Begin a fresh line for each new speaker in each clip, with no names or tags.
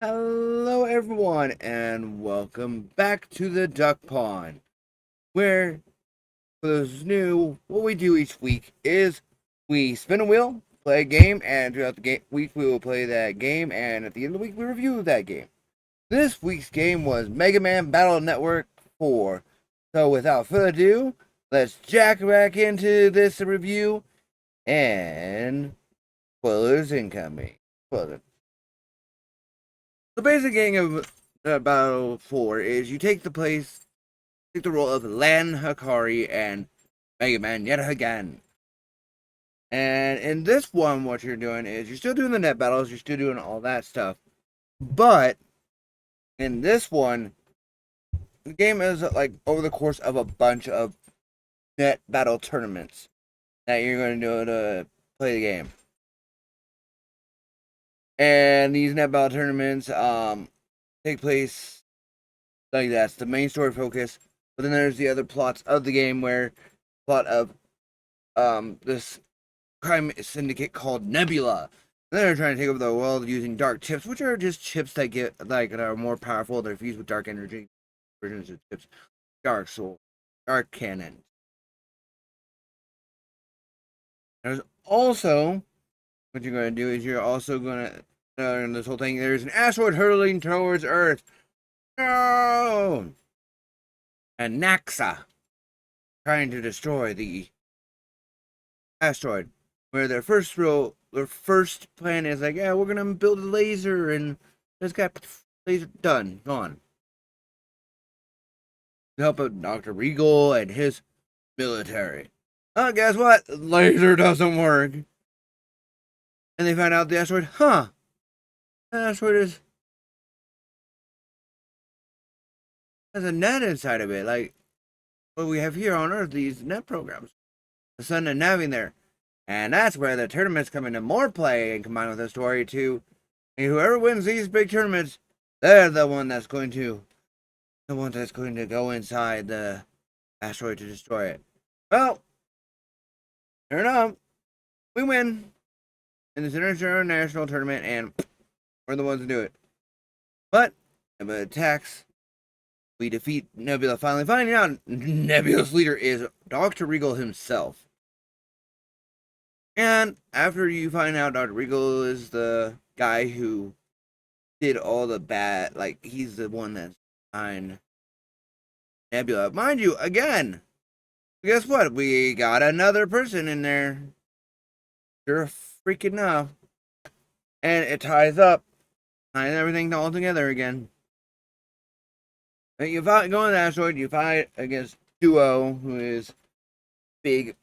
Hello, everyone, and welcome back to the Duck Pond, where, for those new, what we do each week is we spin a wheel, play a game, and throughout the week we will play that game, and at the end of the week we review that game. This week's game was Megaman Battle Network 4. So, without further ado, let's jack back into this review, and spoilers incoming. Spoilers. The basic game of Battle 4 is you take the role of Lan Hikari and Mega Man yet again. And in this one, what you're doing is you're still doing the net battles, you're still doing all that stuff. But in this one, the game is like over the course of a bunch of net battle tournaments that you're going to do to play the game. And these net battle tournaments take place like that's the main story focus. But then there's the other plots of the game where plot of this crime syndicate called Nebula. And they're trying to take over the world using dark chips, which are just chips that get like that are more powerful. They're fused with dark energy versions of chips. Dark soul, dark cannon. There's also what you're going to do is you're also going to in this whole thing. There's an asteroid hurtling towards Earth. No, and Naxa trying to destroy the asteroid. Where their first plan is like, yeah, we're gonna build a laser and just got laser done, gone. To help out Dr. Regal and his military. Oh, guess what? Laser doesn't work. And they find out the asteroid, the asteroid has a net inside of it, like what we have here on Earth, these net programs. The sun and Navi there. And that's where the tournaments come into more play and combine with the story too. And whoever wins these big tournaments, they're the one that's going to go inside the asteroid to destroy it. Well, sure enough, we win in this international tournament, and we're the ones to do it. But Nebula attacks. We defeat Nebula, finally finding out Nebula's leader is Dr. Regal himself. And after you find out Dr. Regal is the guy who did all the bad, like, he's the one that's behind Nebula. Mind you, again, guess what? We got another person in there. Sure freaking enough. And it ties everything all together again. You fight going to the asteroid, you fight against Duo, who is big,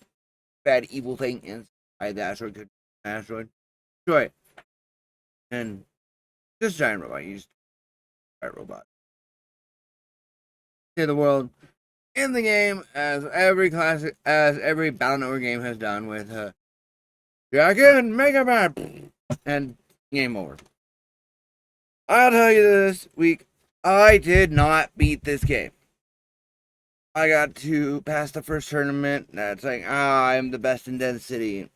bad, evil thing inside the asteroid. Destroy it. And just giant robot. You just giant robot. Save the world in the game as every Battle Network game has done with Jack and Megaman and game over. I'll tell you this week, I did not beat this game. I got to pass the first tournament. That's like, I'm the best in Den City.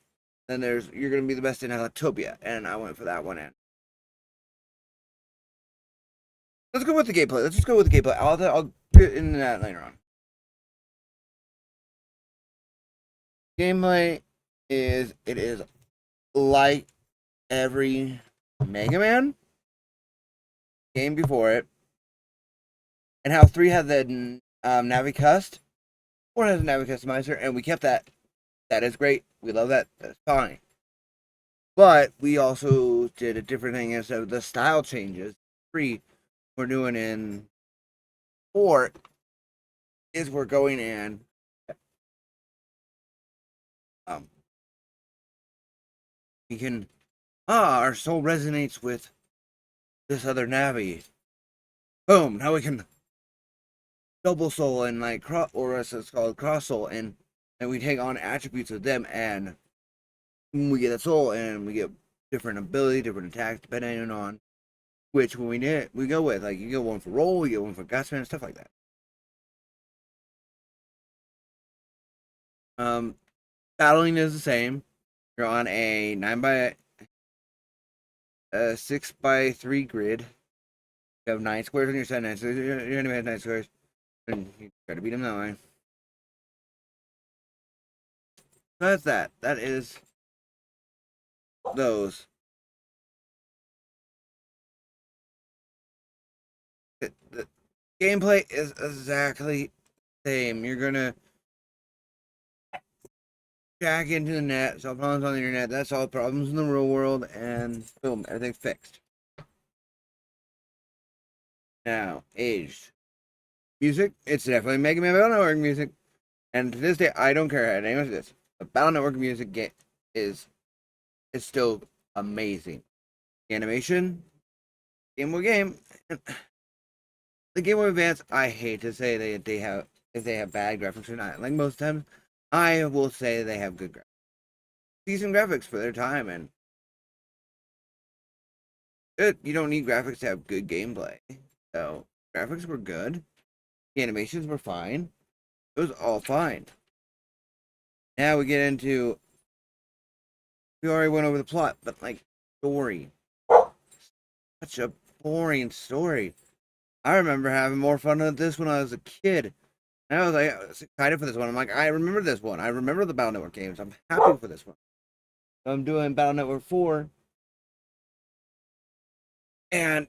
Then you're gonna be the best in Alatopia, and I went for that one. And let's go with the gameplay. Let's just go with the gameplay. I'll get into that later on. Gameplay is like every Mega Man game before it, and how 3 had the Navicust, 4 has a Navi customizer, and we kept that. That is great. We love that. That's fine. But we also did a different thing instead of the style changes. 3 we're doing in 4 is we're going in um we can our soul resonates with this other Navi. Boom, now we can double soul and like or as it's called cross soul, and we take on attributes of them, and we get a soul and we get different ability, different attacks depending on which one we go with. Like you get one for roll, you get one for gutsman, stuff like that. Um Battling is the same. You're on a 9 by 6 by 3 grid. You have 9 squares on your set, 9 squares. Your enemy has 9 squares. And you try to beat him that way. So that's that. That is those. The gameplay is exactly the same. You're gonna jack into the net, solve problems on the internet, that's solve problems in the real world, and boom, everything's fixed. Now, aged. Music, it's definitely Megaman Battle Network music. And to this day, I don't care how anyone says this. The Battle Network music is still amazing. The animation, Game Boy game. The Game Boy Advance, I hate to say they have if they have bad graphics or not. Like most times, I will say they have good graphics. Decent graphics for their time, and good. You don't need graphics to have good gameplay. So graphics were good. The animations were fine. It was all fine. Now we get into we already went over the plot, but like story. Such a boring story. I remember having more fun with this when I was a kid. And I was excited for this one. I'm like, I remember this one. I remember the Battle Network games. I'm happy for this one. So I'm doing Battle Network 4. And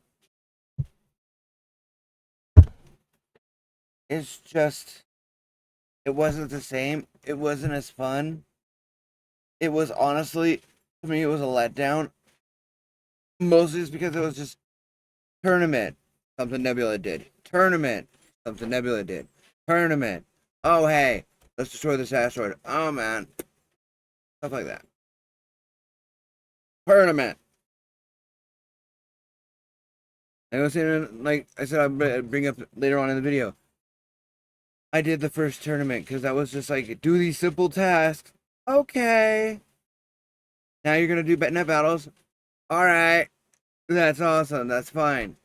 it's just it wasn't the same. It wasn't as fun. It was honestly to me it was a letdown. Mostly it's because it was just tournament. Something Nebula did. Tournament. Something Nebula did. Tournament. Oh hey, let's destroy this asteroid. Oh man. Stuff like that. Tournament. I was saying, like I said, I'll bring up later on in the video. I did the first tournament because I was just like, do these simple tasks. Okay. Now you're gonna do net battles. All right. That's awesome. That's fine.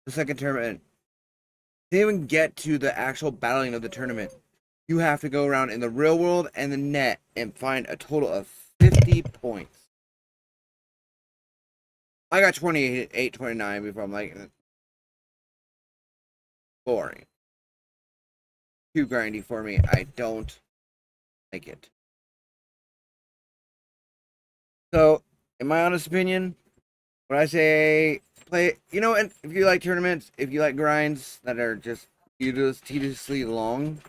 The second tournament. To even get to the actual battling of the tournament, you have to go around in the real world and the net and find a total of 50 points. I got 28, 29 before I'm like, boring. Too grindy for me. I don't like it. So, in my honest opinion, when I say play, and if you like tournaments, if you like grinds that are just tediously long,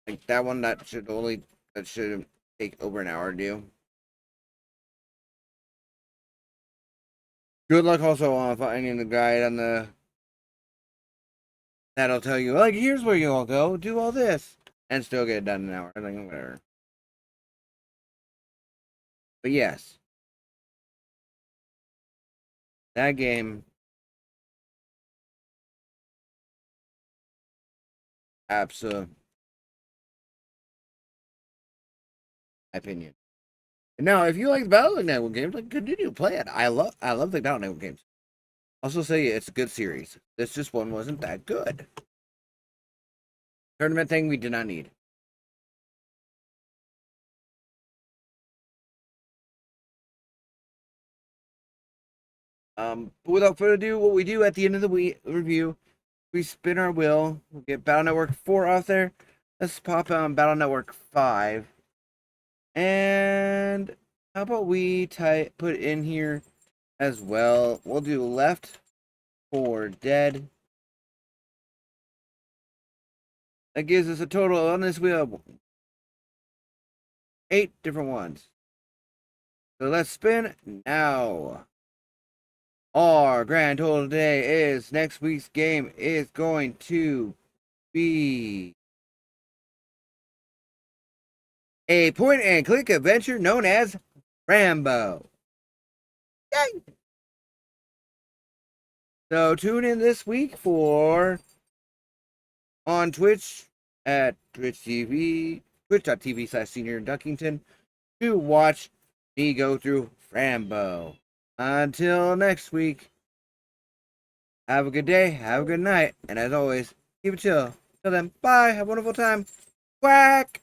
like that one that should take over an hour to do. Good luck also on finding the guide on that'll tell you, like, here's where you all go, do all this, and still get it done in an hour. Like, whatever. But yes, that game, absolute opinion. And now, if you like the Battle Network games, like, continue to play it. I love the Battle Network games. Also, say it's a good series. This just one wasn't that good. Tournament thing we did not need. But without further ado, what we do at the end of the review, we spin our wheel. We'll get Battle Network 4 off there. Let's pop on Battle Network 5. And how about we put in here as well? We'll do Left 4 Dead. That gives us a total on this wheel 8 different ones. So let's spin now. Our grand total today is next week's game is going to be a point and click adventure known as Rambo. Yay! So tune in this week for on Twitch at Twitch TV, twitch.tv/Senior Duckington to watch me go through Rambo. Until next week, have a good day, have a good night, and as always, keep it chill. Till then, bye, have a wonderful time. Quack!